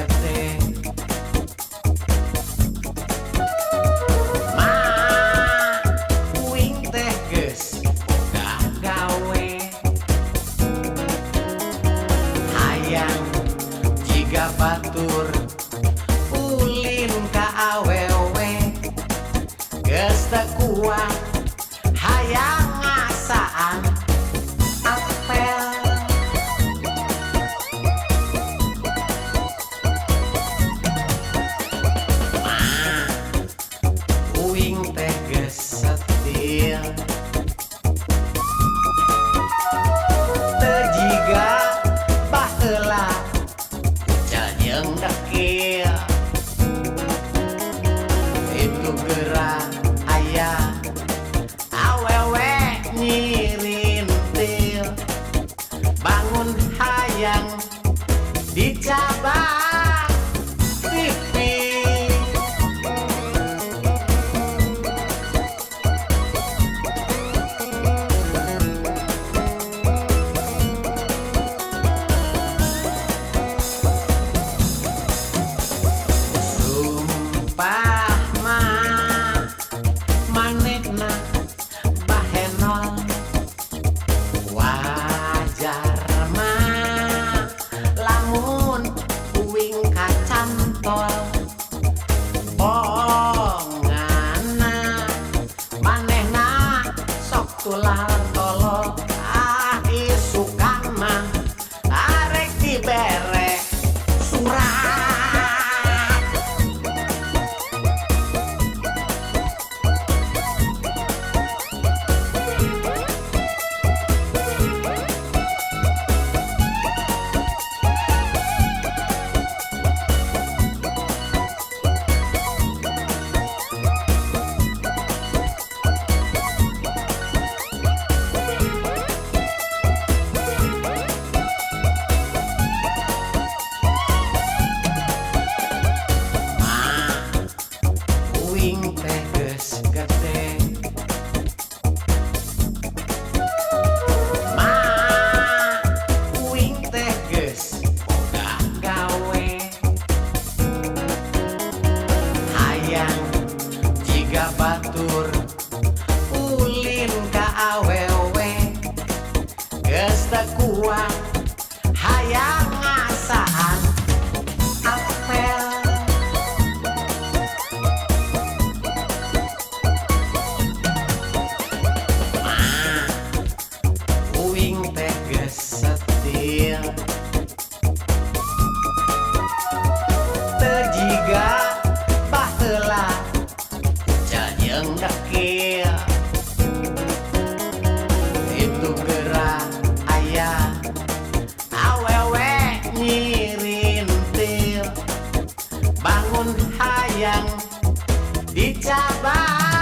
gede. Uing teh geus boga gawe. Hayang jiga batur ulin ka awewe. Geus teu kuat hayang ngasaan apel. Uing teh geus setil. Teu jiga baheula kucel jeung dekil. Itu geura aya awewe nyirintil. Bangun hayang dicabang tipis. Sumpah mah manehna bahenol. Wajar mah lamun uing kacantol. Bongana manehna sok tulal-tolol. Isukan mah arek dibere surat. Uing teh geus gede. Uing teh geus boga gawe. Hayang jiga batur ulin ka awewe. Geus teu kuat hayang ngasaan apel. Uing teh geus setil. Teu jiga baheula kucel jeung dekil. Itu geura aya awewe nyirintil. Bangun hayang dicabang